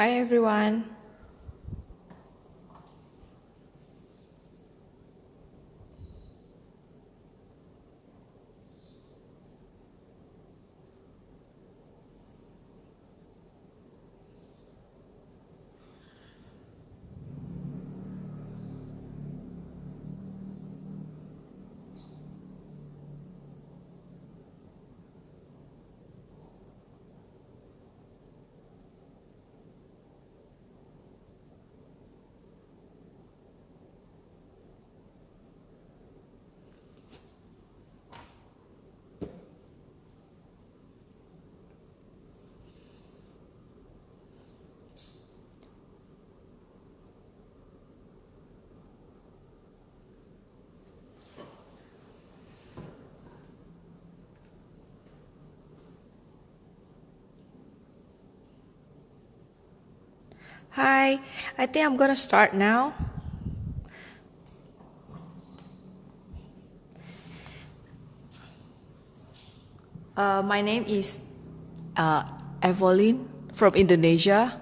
Hi everyone. Hi, I think I'm gonna start now. My name is Evolin from Indonesia,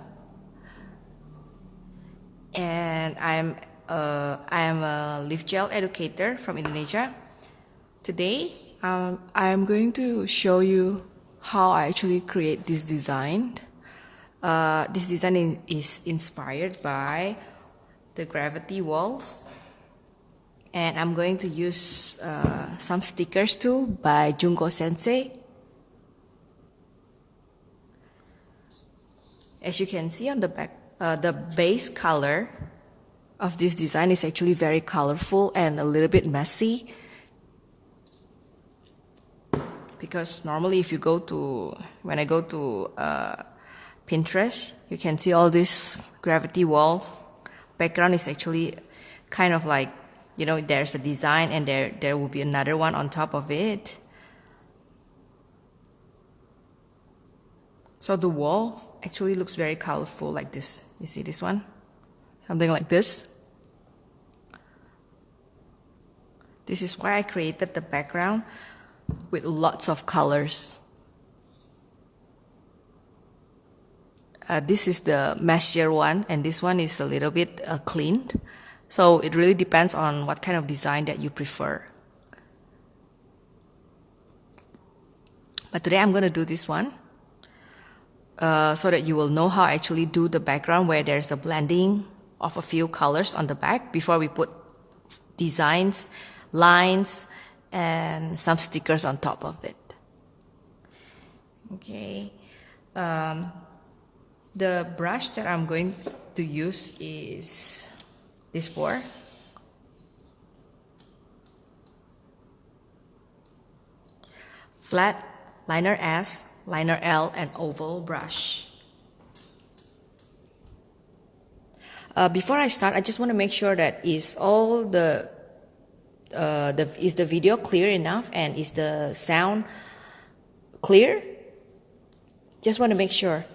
and I am a Leafgel educator from Indonesia. Today, I am going to show you how I actually create this design. This design is inspired by the Graffiti Walls, and I'm going to use some stickers too by Junko Sensei. As you can see on the back, the base color of this design is actually very colorful and a little bit messy. Because normally if you go to, when I go to Pinterest, you can see all these Graffiti Walls. Background is actually kind of like, you know, there's a design and there will be another one on top of it. So the wall actually looks very colorful like this. You see this one? Something like this. This is why I created the background with lots of colors. This is the messier one, and this one is a little bit cleaned. So it really depends on what kind of design that you prefer. But today I'm going to do this one. So that you will know how I actually do the background where there's a blending of a few colors on the back before we put designs, lines, and some stickers on top of it. Okay. The brush that I'm going to use is this four. Flat, liner S, liner L, and oval brush. Before I start, I just want to make sure that is the video clear enough and is the sound clear? Just want to make sure.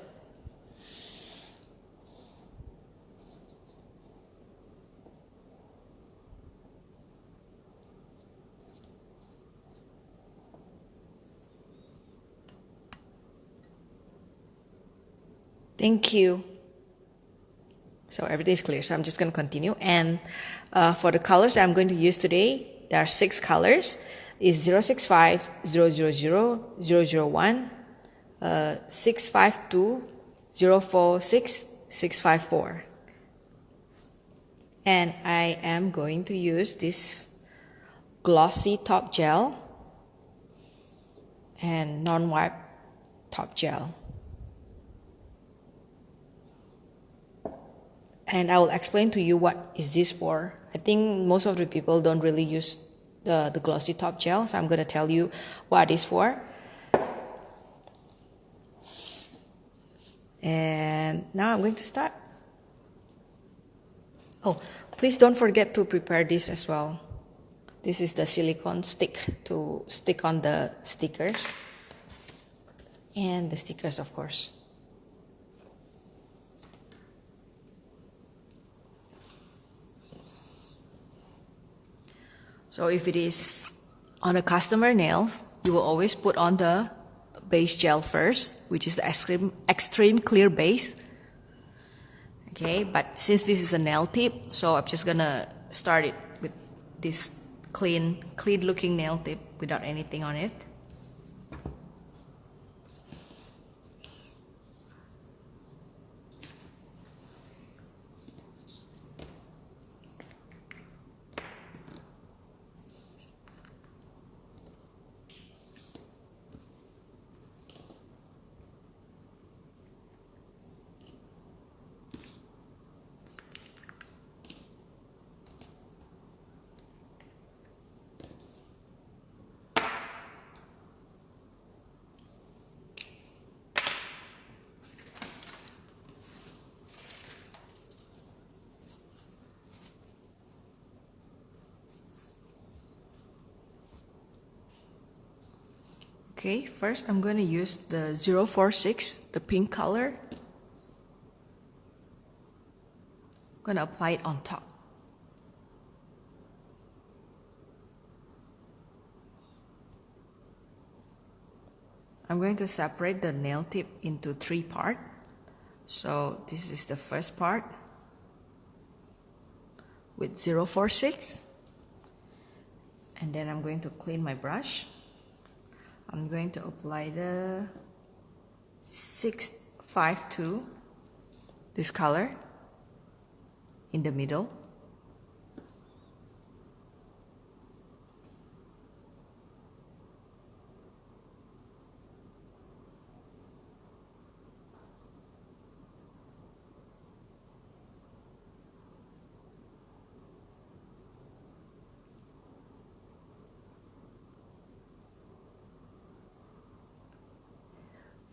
Thank you. So everything is clear, so I'm just going to continue. And for the colors that I'm going to use today, there are 6 colors. It's 065, 000, 001, 652, 046, 654. And I am going to use this glossy top gel and non-wipe top gel. And I will explain to you what is this for. I think most of the people don't really use the glossy top gel, so I'm going to tell you what it is for. And now I'm going to start. Oh, please don't forget to prepare this as well. This is the silicone stick to stick on the stickers. And the stickers, of course. So if it is on a customer nails, you will always put on the base gel first, which is the extreme clear base. Okay, but since this is a nail tip, so I'm just gonna start it with this clean looking nail tip without anything on it. Okay, first I'm going to use the 046, the pink color. I'm going to apply it on top. I'm going to separate the nail tip into 3 parts. So this is the first part with 046. And then I'm going to clean my brush. I'm going to apply the 652, this color, in the middle.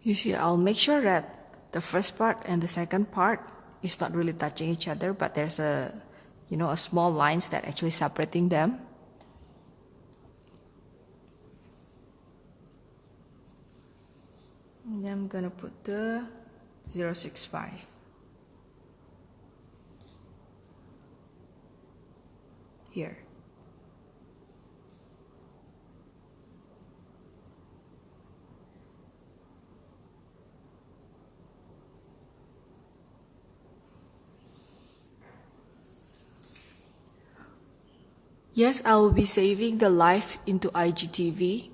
You see, I'll make sure that the first part and the second part is not really touching each other, but there's a small lines that actually separating them. And then I'm gonna put the 065 here. Yes, I will be saving the live into IGTV.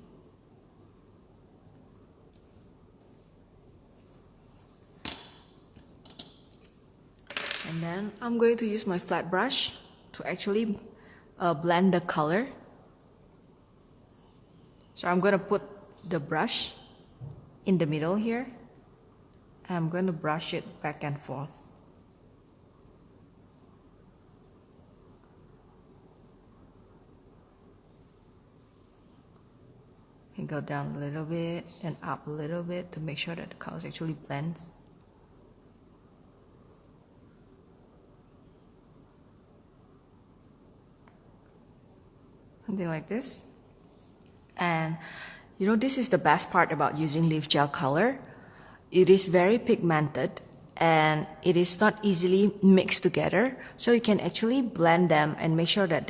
And then I'm going to use my flat brush to actually blend the color. So I'm going to put the brush in the middle here. And I'm going to brush it back and forth. And go down a little bit and up a little bit to make sure that the colors actually blends. Something like this. And this is the best part about using leaf gel color. It is very pigmented and it is not easily mixed together. So you can actually blend them and make sure that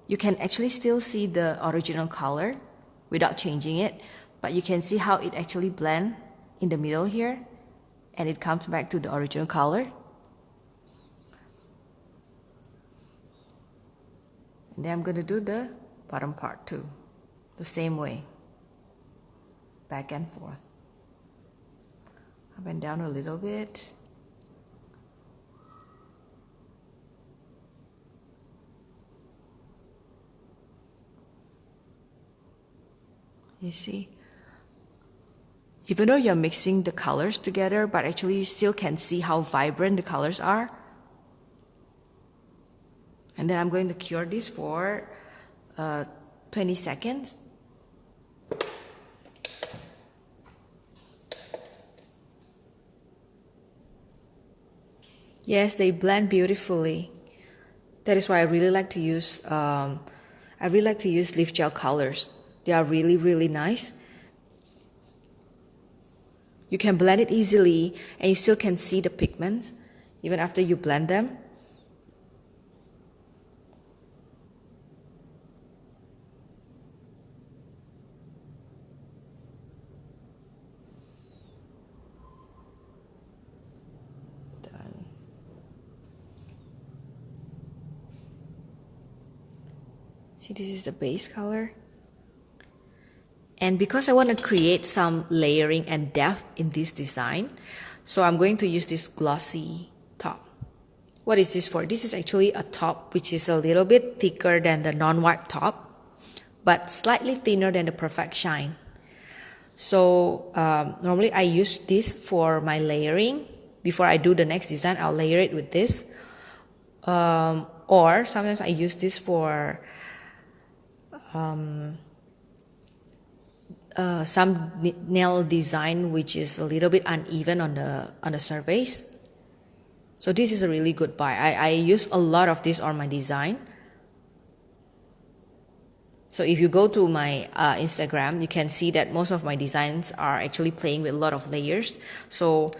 you can actually still see the original color without changing it, but you can see how it actually blends in the middle here and it comes back to the original color. And then I'm going to do the bottom part too, the same way, back and forth, up and down a little bit. You see, even though you're mixing the colors together, but actually you still can see how vibrant the colors are. And then I'm going to cure this for 20 seconds. Yes, they blend beautifully. That is why I really like to use leaf gel colors. They are really, really nice. You can blend it easily and you still can see the pigments even after you blend them. Done. See, this is the base color. And because I want to create some layering and depth in this design, so I'm going to use this glossy top. What is this for? This is actually a top which is a little bit thicker than the non-wipe top, but slightly thinner than the Perfect Shine. So normally I use this for my layering. Before I do the next design, I'll layer it with this. Or sometimes I use this for some nail design which is a little bit uneven on the surface. So this is a really good buy. I use a lot of this on my design. So if you go to my Instagram, you can see that most of my designs are actually playing with a lot of layers. So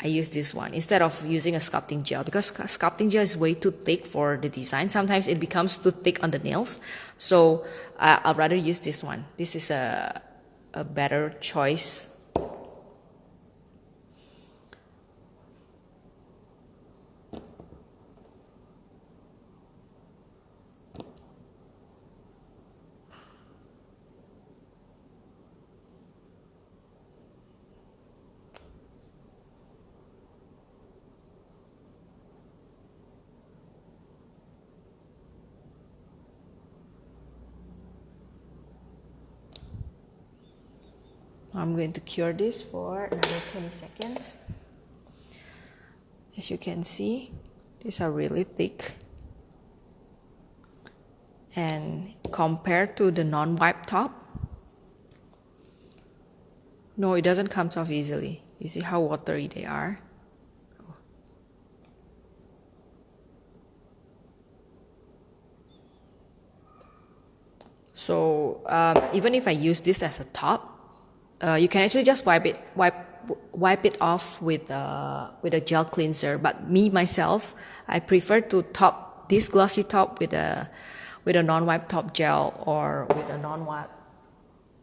I use this one instead of using a sculpting gel, because sculpting gel is way too thick for the design. Sometimes it becomes too thick on the nails. So I'd rather use this one. This is a better choice. I'm going to cure this for another 20 seconds. As you can see, these are really thick. And compared to the non-wipe top, no, it doesn't come off easily. You see how watery they are? So even if I use this as a top, you can actually just wipe it off with a gel cleanser. But myself, I prefer to top this glossy top with a non-wipe top gel or with a non-wipe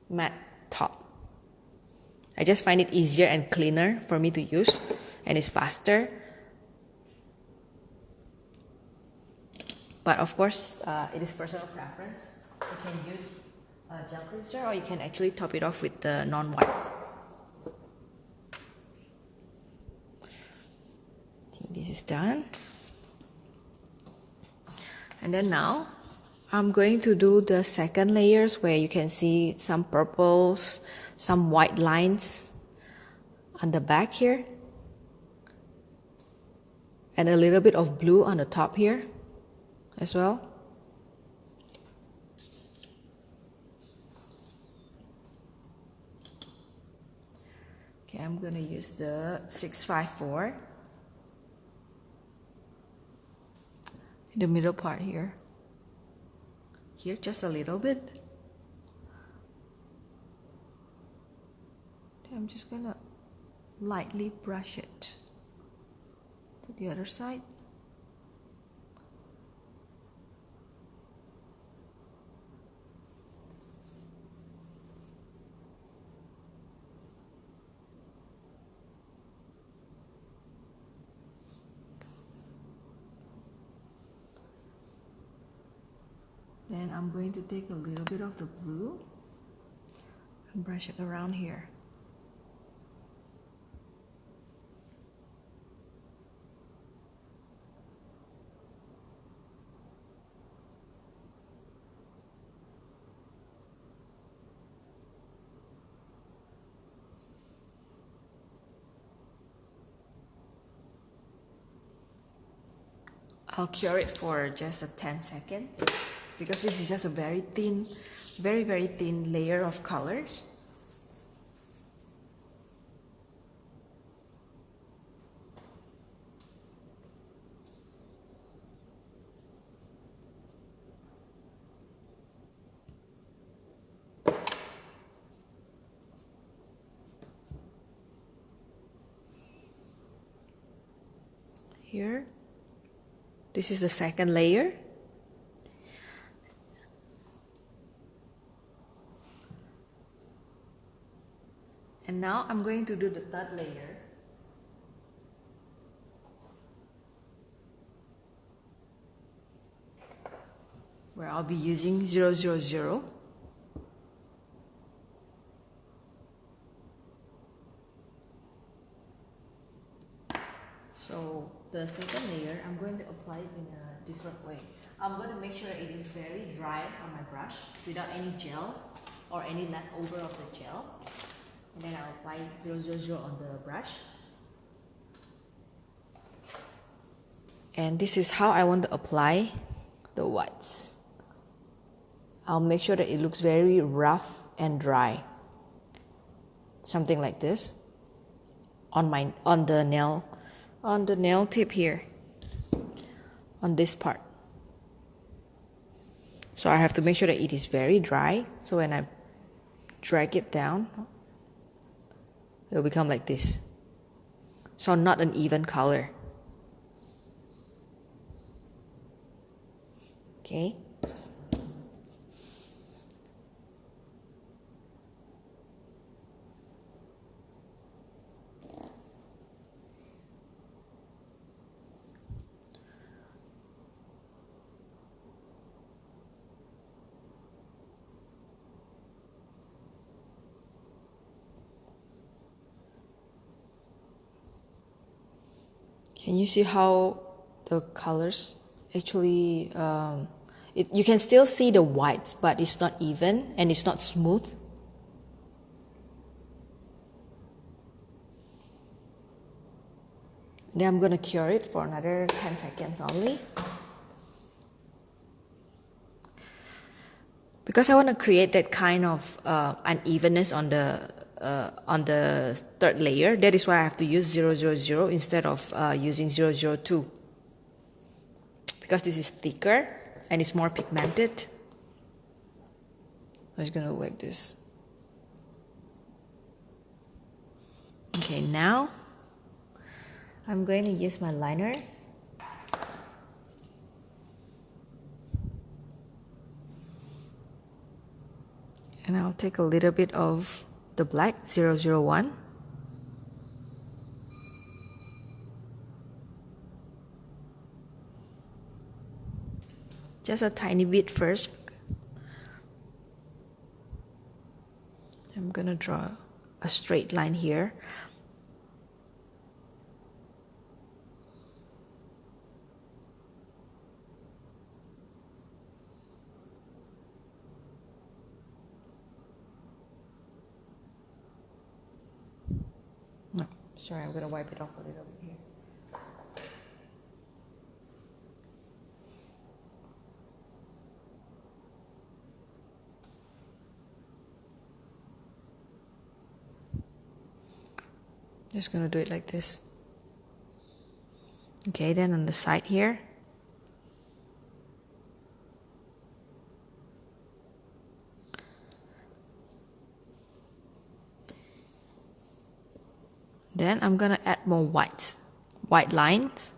matte top. I just find it easier and cleaner for me to use, and it's faster. But of course, it is personal preference. You can use a gel cleanser, or you can actually top it off with the non-wipe. See, this is done. And then now I'm going to do the second layers, where you can see some purples, some white lines on the back here, and a little bit of blue on the top here as well. Okay, I'm gonna use the 654 in the middle part here. Here, just a little bit. I'm just gonna lightly brush it to the other side. Then I'm going to take a little bit of the blue and brush it around here. I'll cure it for just a 10 seconds, because this is just a very thin, very thin layer of colors. Here, this is the second layer. And now I'm going to do the third layer. where I'll be using 000. So the second layer, I'm going to apply it in a different way. I'm going to make sure it is very dry on my brush without any gel or any leftover of the gel. And then I'll apply 000 on the brush. And this is how I want to apply the whites. I'll make sure that it looks very rough and dry. Something like this on the nail tip here, on this part. So I have to make sure that it is very dry, so when I drag it down, it will become like this. So not an even color. Okay. Can you see how the colors actually, you can still see the whites, but it's not even and it's not smooth. Then I'm going to cure it for another 10 seconds only. Because I want to create that kind of unevenness on the third layer, that is why I have to use 000 instead of using 002. Because this is thicker and it's more pigmented. I'm just going to whack this. Okay, now I'm going to use my liner. And I'll take a little bit of the black 001. Just a tiny bit first. I'm gonna draw a straight line here. No, sorry, I'm gonna wipe it off a little bit here. Just gonna do it like this. Okay, then on the side here. Then I'm gonna add more white lines.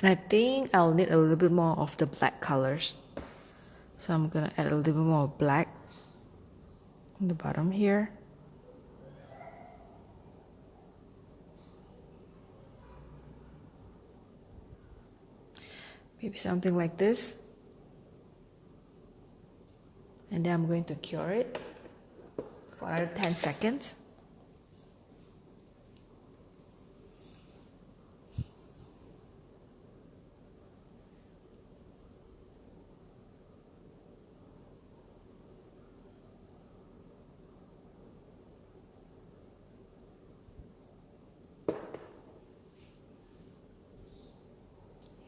And I think I'll need a little bit more of the black colors. So I'm gonna add a little bit more black on the bottom here. Maybe something like this. And then I'm going to cure it for another 10 seconds.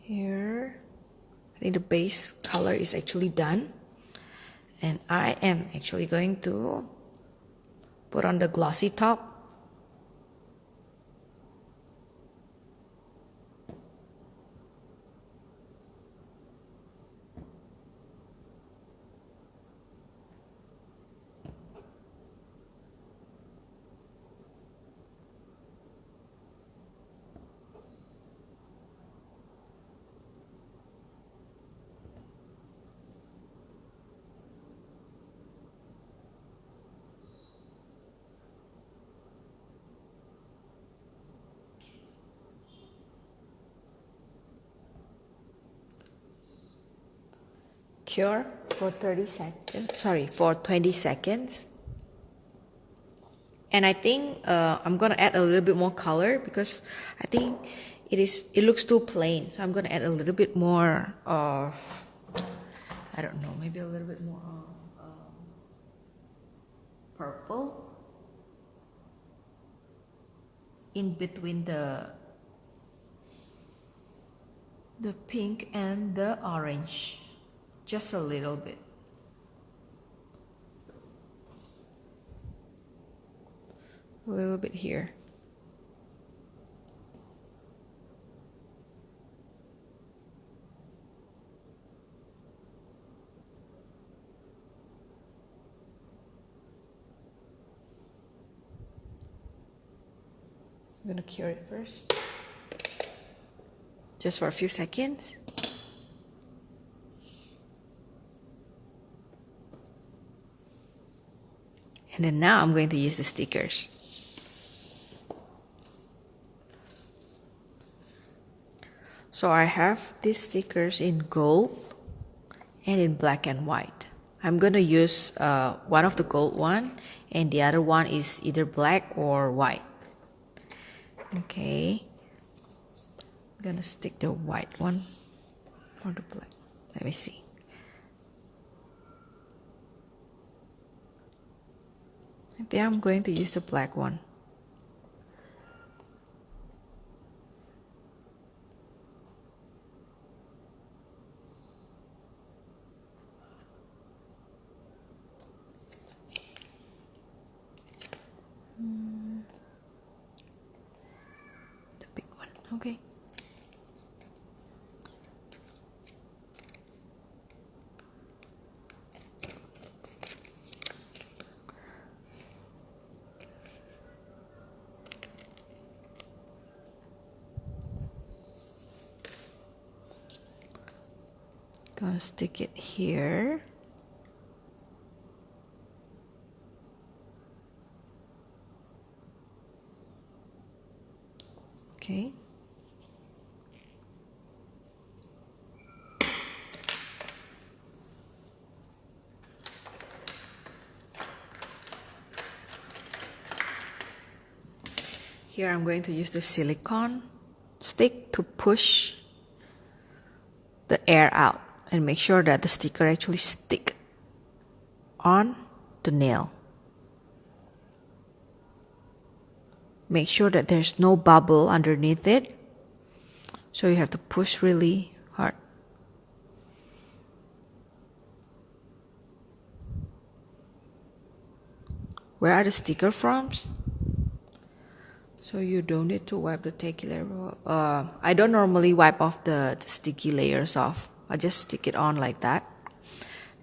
Here, I think the base color is actually done. And I am actually going to put on the glossy top. cure for 30 seconds, sorry, for 20 seconds. And I think I'm gonna add a little bit more color because I think it looks too plain. So I'm gonna add a little bit more of, I don't know, maybe a little bit more of purple in between the pink and the orange, just a little bit. A little bit here. I'm gonna cure it first, just for a few seconds. And then now I'm going to use the stickers. So I have these stickers in gold and in black and white. I'm gonna use one of the gold one, and the other one is either black or white. Okay, I'm gonna stick the white one or the black. Let me see. I think I'm going to use the black one. The big one, okay. Gonna stick it here. Okay. Here I'm going to use the silicone stick to push the air out and make sure that the sticker actually stick on the nail. Make sure that there's no bubble underneath it. So you have to push really hard. Where are the sticker from? So you don't need to wipe the sticky layer. I don't normally wipe off the sticky layers off. I just stick it on like that.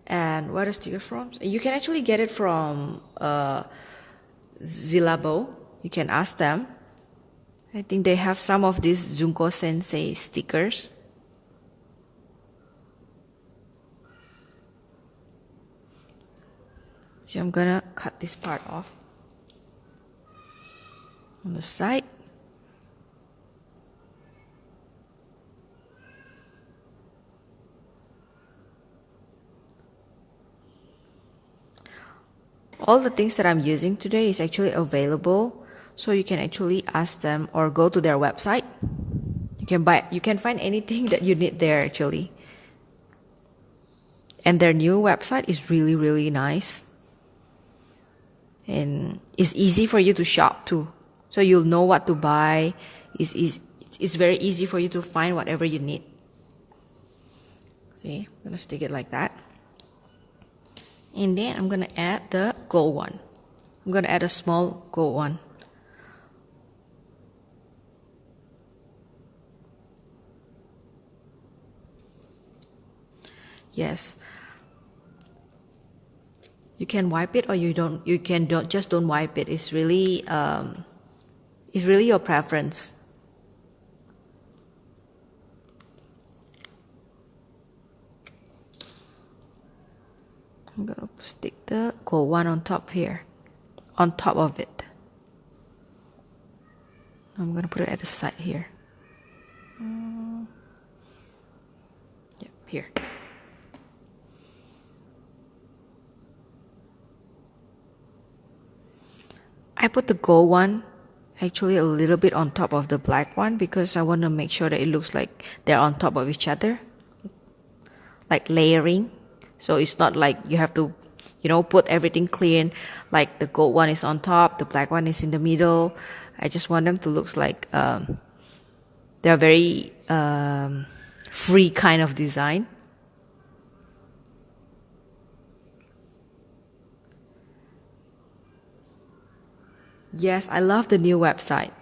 And where are the sticker from? You can actually get it from Zillabeau. You can ask them. I think they have some of these Junko Sensei stickers. So I'm gonna cut this part off on the side. All the things that I'm using today is actually available, so you can actually ask them or go to their website. You can find anything that you need there actually. And their new website is really, really nice. And it's easy for you to shop too. So you'll know what to buy. It's very easy for you to find whatever you need. See, I'm gonna stick it like that. And then I'm gonna add the gold one. I'm gonna add a small gold one. Yes. You can wipe it or you don't. You can just don't wipe it. It's really your preference. I'm gonna stick the gold one on top here, on top of it. I'm gonna put it at the side here. Yep, here. I put the gold one actually a little bit on top of the black one because I want to make sure that it looks like they're on top of each other, like layering. So it's not like you have to, put everything clean, like the gold one is on top, the black one is in the middle. I just want them to look like they're very free kind of design. Yes, I love the new website.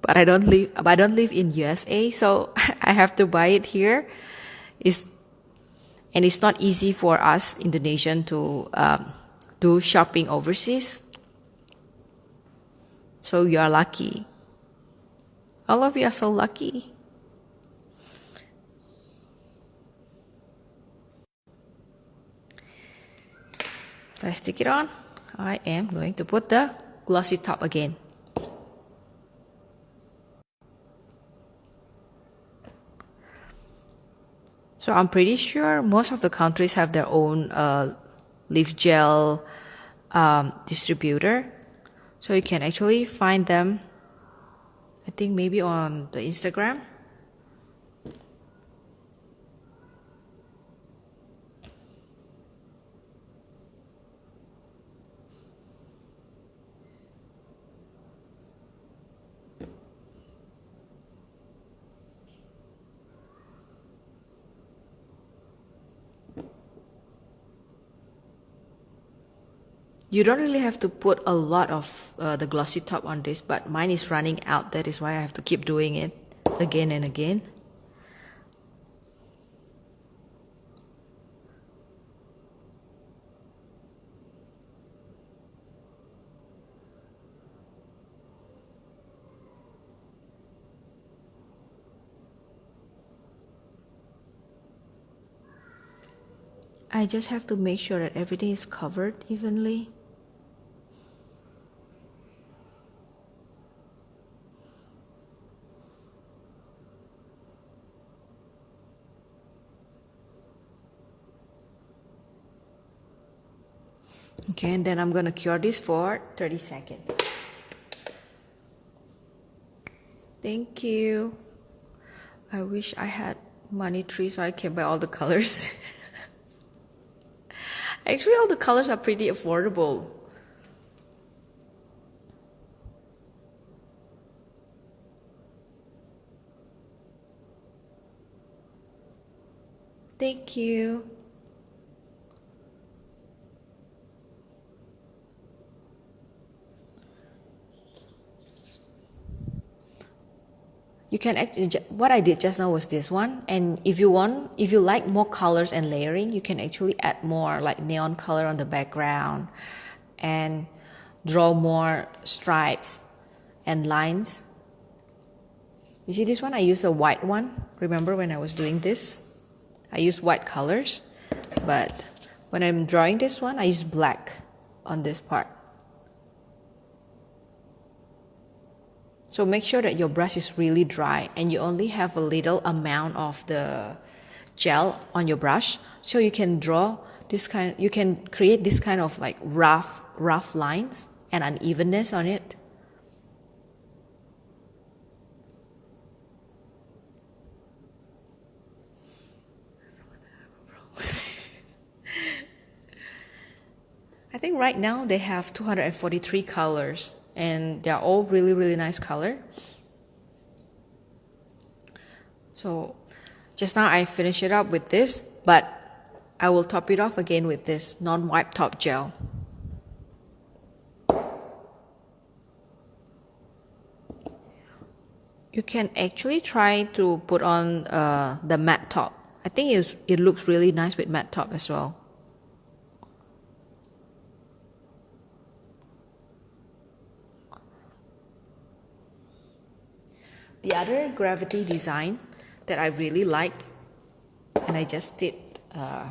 But I don't live in USA, so I have to buy it here. It's not easy for us Indonesian to do shopping overseas. So you are lucky. All of you are so lucky. So I stick it on. I am going to put the glossy top again. So I'm pretty sure most of the countries have their own leaf gel distributor. So you can actually find them, I think maybe on the Instagram. You don't really have to put a lot of the glossy top on this, but mine is running out. That is why I have to keep doing it again and again. I just have to make sure that everything is covered evenly. Okay, and then I'm gonna cure this for 30 seconds. Thank you. I wish I had money tree so I can buy all the colors. Actually, all the colors are pretty affordable. Thank you. You can actually, what I did just now was this one, and if you like more colors and layering, you can actually add more like neon color on the background and draw more stripes and lines. You see this one? I used a white one. Remember when I was doing this? I used white colors, but when I'm drawing this one, I use black on this part. So make sure that your brush is really dry and you only have a little amount of the gel on your brush, so you can draw this kind. You can create this kind of like rough lines and unevenness on it. I think right now they have 243 colors. And they're all really, really nice color. So just now I finished it up with this, but I will top it off again with this non-wipe top gel. You can actually try to put on the matte top. I think it looks really nice with matte top as well. The other gravity design that I really like, and I just did a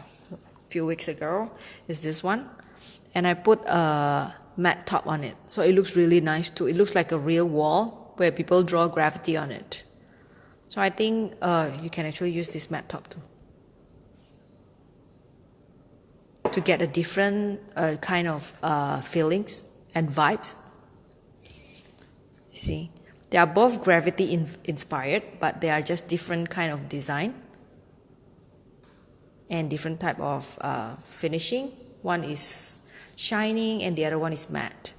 few weeks ago, is this one. And I put a matte top on it. So it looks really nice too. It looks like a real wall where people draw gravity on it. So I think you can actually use this matte top too. to get a different kind of feelings and vibes. You see, they are both graffiti inspired, but they are just different kind of design and different type of finishing. One is shining and the other one is matte.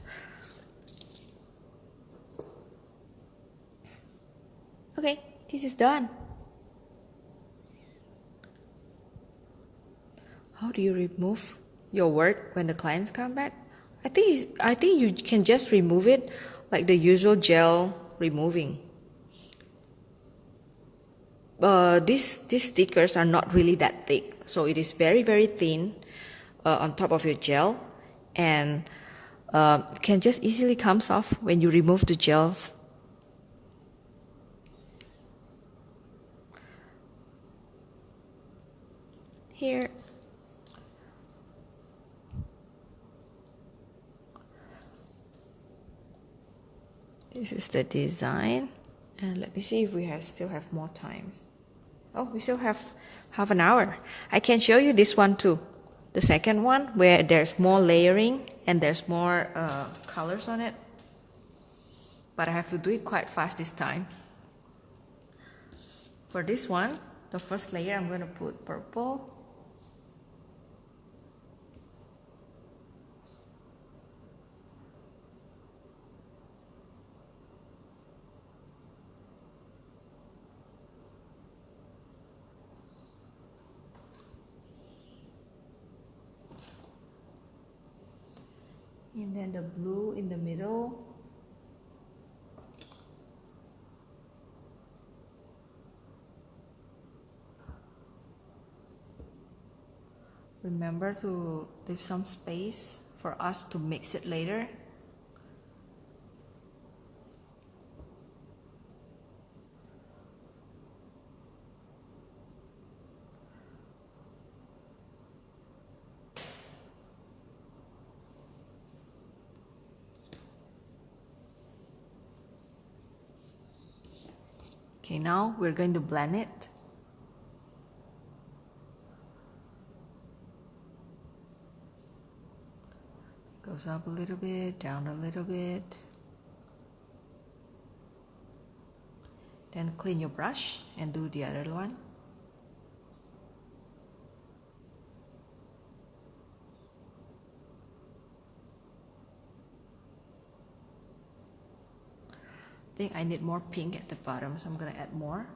Okay, this is done. How do you remove your work when the clients come back? I think you can just remove it like the usual gel removing. These stickers are not really that thick, so it is very thin on top of your gel, and it can just easily comes off when you remove the gel. Here. This is the design, and let me see if we still have more times. Oh, we still have half an hour. I can show you this one too. The second one where there's more layering and there's more colors on it. But I have to do it quite fast this time. For this one, the first layer I'm going to put purple. And then the blue in the middle. Remember to leave some space for us to mix it later. Okay, now we're going to blend it. Goes up a little bit, down a little bit. Then clean your brush and do the other one. I think I need more pink at the bottom, so I'm going to add more.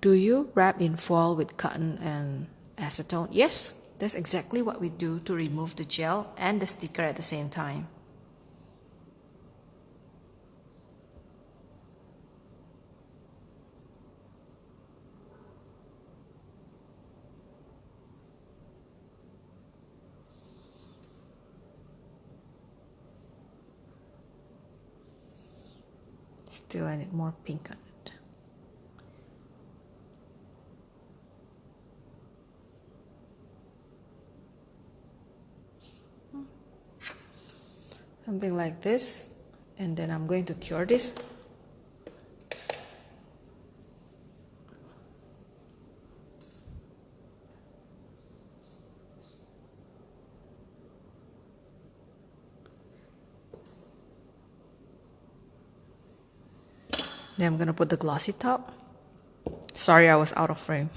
Do you wrap in foil with cotton and acetone? Yes, that's exactly what we do to remove the gel and the sticker at the same time. Still, I need more pink on it. Something like this, and then I'm going to cure this. Then I'm going to put the glossy top. Sorry, I was out of frame.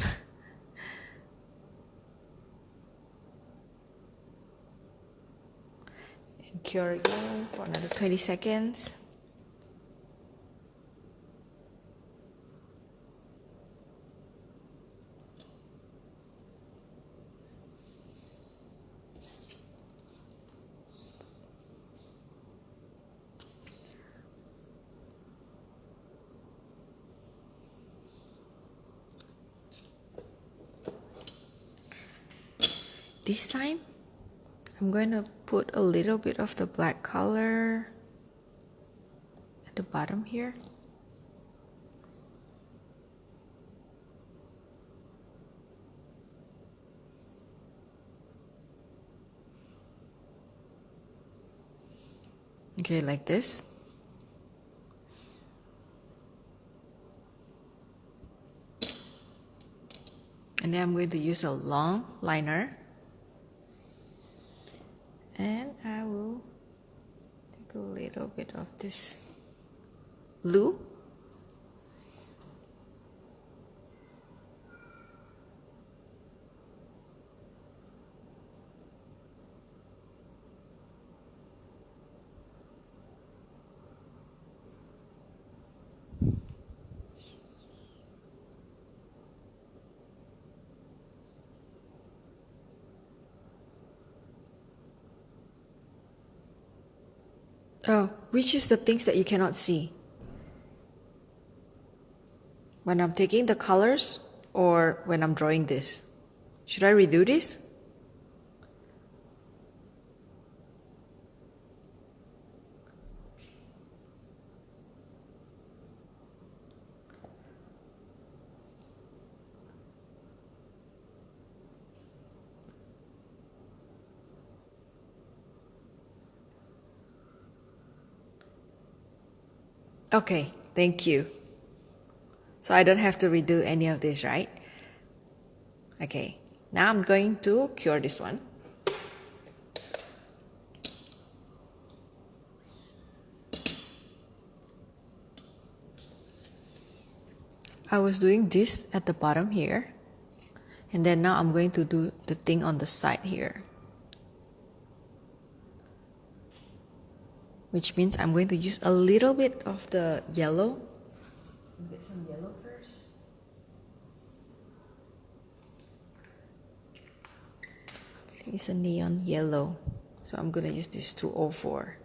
And cure again for another 20 seconds. This time, I'm going to put a little bit of the black color at the bottom here. Okay, like this. And then I'm going to use a long liner. And I will take a little bit of this blue. Oh, which is the things that you cannot see? When I'm taking the colors or when I'm drawing this? Should I redo this? Okay, thank you. So I don't have to redo any of this, right? Okay, now I'm going to cure this one. I was doing this at the bottom here, and then now I'm going to do the thing on the side here. Which means I'm going to use a little bit of the yellow. Get some yellow first. I think it's a neon yellow. So I'm gonna use this 204.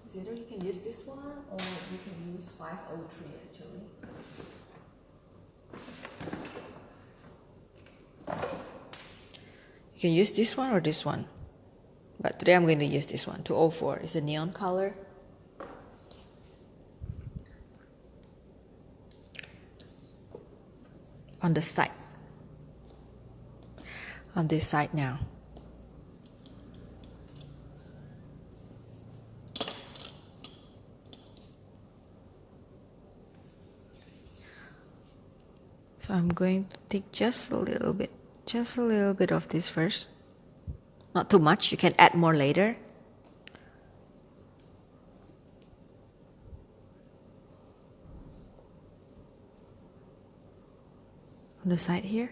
It's either you can use this one or you can use 503 actually. You can use this one or this one. But today I'm going to use this one, 204. It's a neon color. On the side. On this side now. So I'm going to take just a little bit of this first. Not too much, you can add more later. On the side here.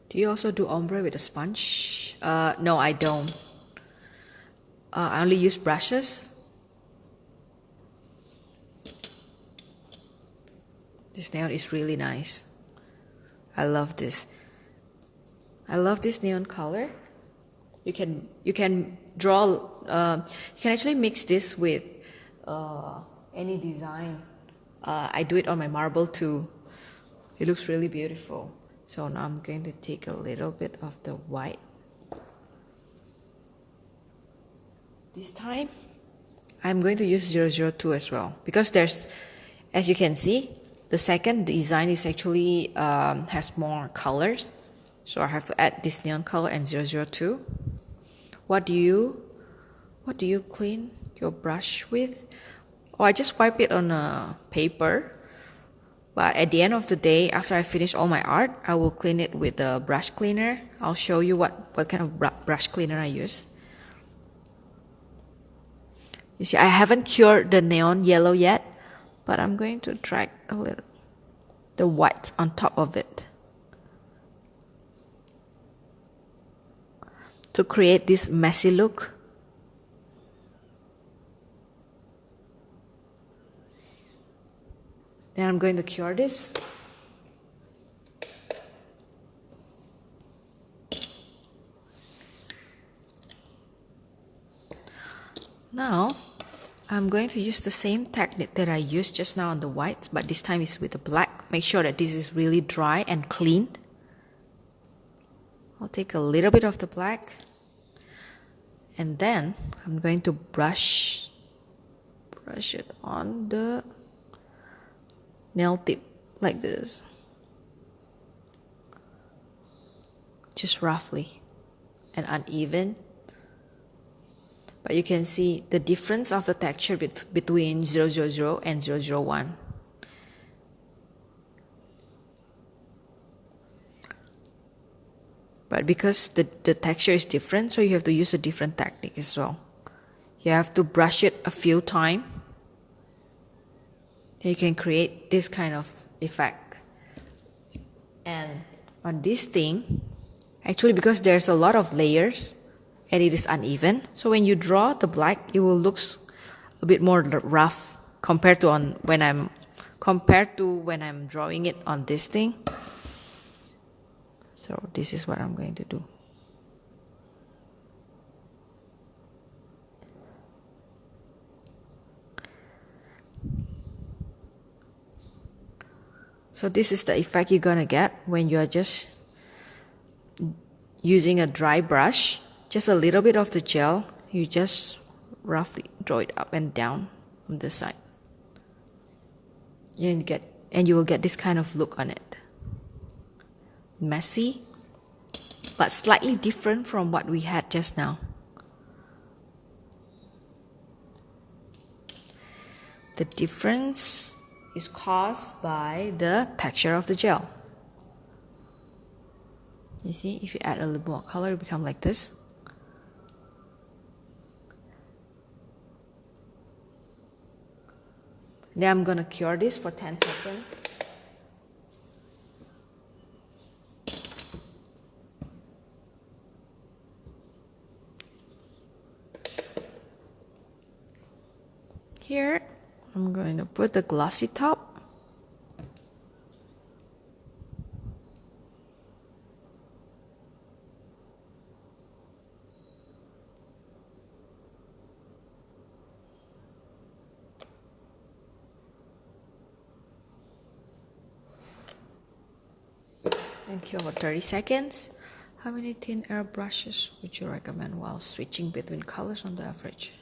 Do you also do ombre with a sponge? No, I don't. I only use brushes. This neon is really nice. I love this. I love this neon color. You can draw. You can actually mix this with any design. I do it on my marble too. It looks really beautiful. So now I'm going to take a little bit of the white. This time, I'm going to use 002 as well because there's, as you can see, the second design is actually has more colors, so I have to add this neon color and 002. What do you clean your brush with? Oh, I just wipe it on a paper. But at the end of the day, after I finish all my art, I will clean it with a brush cleaner. I'll show you what kind of brush cleaner I use. You see, I haven't cured the neon yellow yet, but I'm going to drag a little the white on top of it to create this messy look. Then I'm going to cure this. Now, I'm going to use the same technique that I used just now on the white, but this time it's with the black. Make sure that this is really dry and clean. I'll take a little bit of the black, and then I'm going to brush it on the nail tip like this, just roughly and uneven. But you can see the difference of the texture between 000 and 001. But because the texture is different, so you have to use a different technique as well. You have to brush it a few times. Then you can create this kind of effect. And on this thing, actually because there's a lot of layers and it is uneven, so when you draw the black, it will look a bit more rough compared to when I'm drawing it on this thing. So this is what I'm going to do. So this is the effect you're gonna get when you are just using a dry brush, just a little bit of the gel, you just roughly draw it up and down on the side. And you will get this kind of look on it. Messy, but slightly different from what we had just now. The difference is caused by the texture of the gel. You see, if you add a little more color, it becomes like this. Then I'm gonna cure this for 10 seconds. Here, I'm going to put the glossy top. And cure for 30 seconds. How many thin air brushes would you recommend while switching between colors on the average?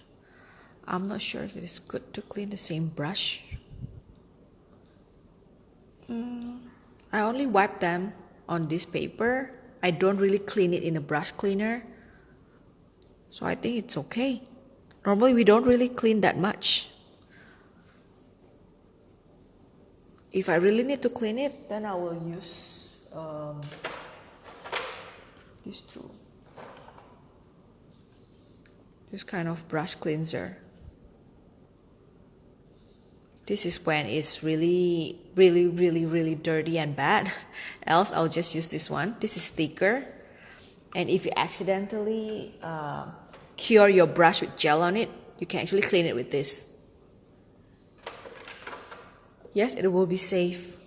I'm not sure if it is good to clean the same brush. I only wipe them on this paper. I don't really clean it in a brush cleaner. So I think it's okay. Normally we don't really clean that much. If I really need to clean it, then I will use this tool. This kind of brush cleanser. This is when it's really dirty and bad. Else I'll just use this one. This is thicker. And if you accidentally cure your brush with gel on it, you can actually clean it with this. Yes, it will be safe.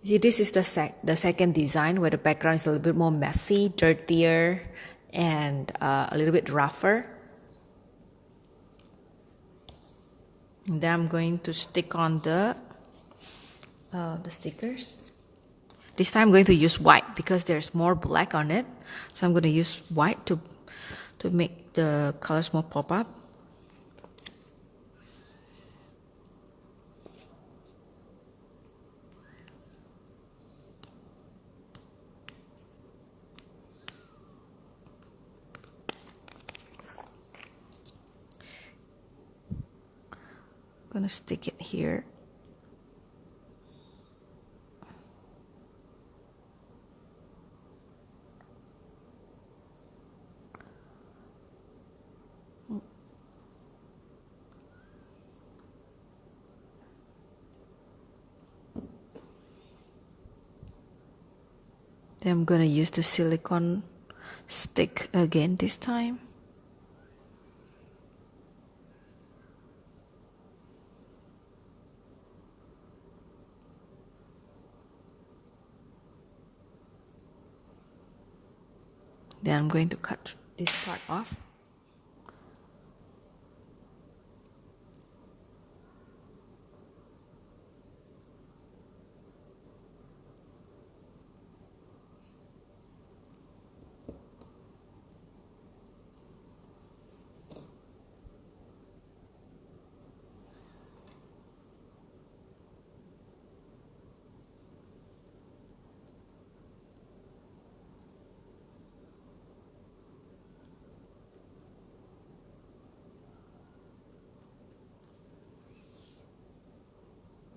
See, this is the second design where the background is a little bit more messy, dirtier, and a little bit rougher. And then I'm going to stick on the stickers. This time I'm going to use white because there's more black on it. So I'm going to use white to make the colors more pop up. I'm going to stick it here. Then I'm going to use the silicone stick again this time. Then I'm going to cut this part off.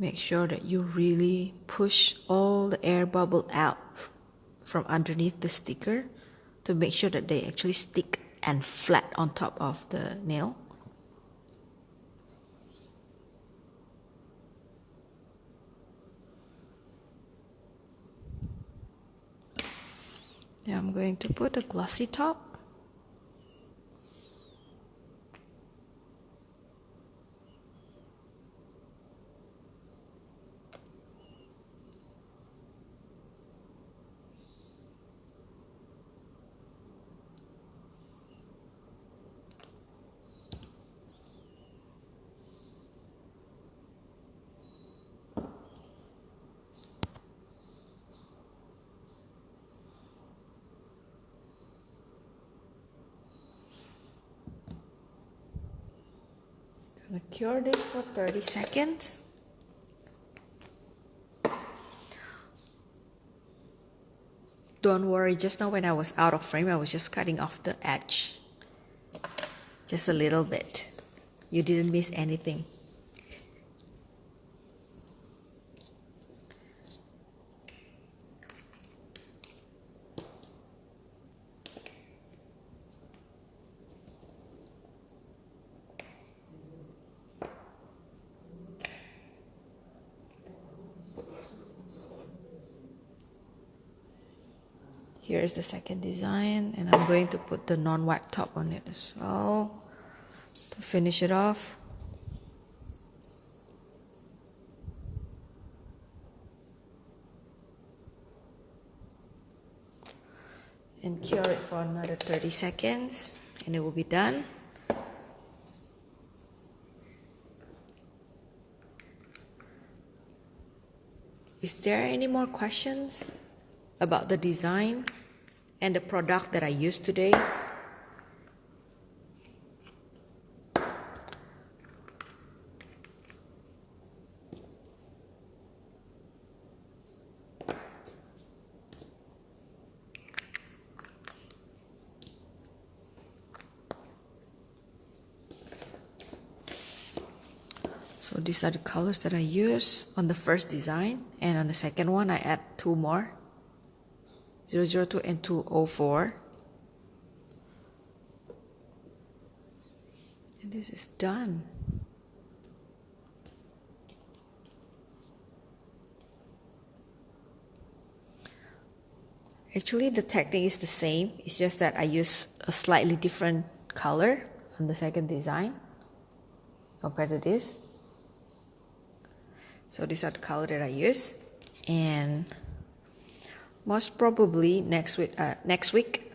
Make sure that you really push all the air bubble out from underneath the sticker to make sure that they actually stick and flat on top of the nail. Now I'm going to put a glossy top. Gonna cure this for 30 seconds. Don't worry, just now when I was out of frame, I was just cutting off the edge. Just a little bit. You didn't miss anything. Here's the second design, and I'm going to put the non-white top on it as well to finish it off. And cure it for another 30 seconds, and it will be done. Is there any more questions about the design and the product that I used today? So these are the colors that I use on the first design, and on the second one I add two more, 002 and 204. And this is done. Actually, the technique is the same. It's just that I use a slightly different color on the second design compared to this. So these are the color that I use, and most probably next week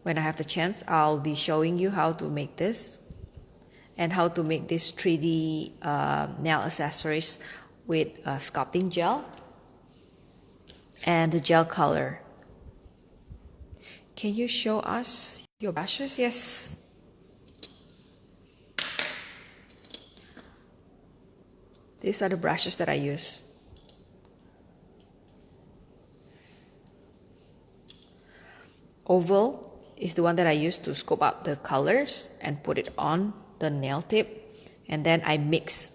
when I have the chance, I'll be showing you how to make this and how to make this 3D nail accessories with sculpting gel and the gel color. Can you show us your brushes? Yes. These are the brushes that I use. Oval is the one that I use to scoop up the colors and put it on the nail tip. And then I mix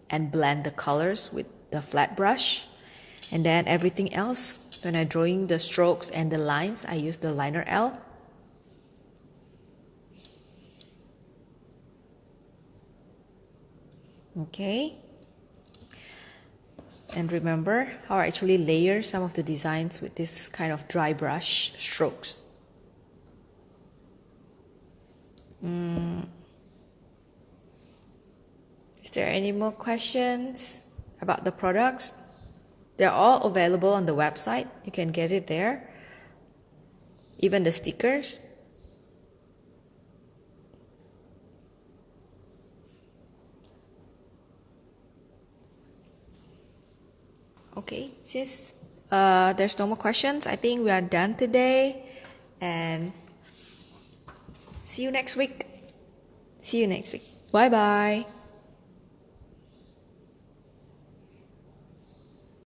and blend the colors with the flat brush. And then everything else, when I'm drawing the strokes and the lines, I use the liner L. Okay. And remember how I actually layer some of the designs with this kind of dry brush strokes. Is there any more questions about the products? They're all available on the website. You can get it there. Even the stickers. Okay, since there's no more questions, I think we are done today, and see you next week. Bye bye.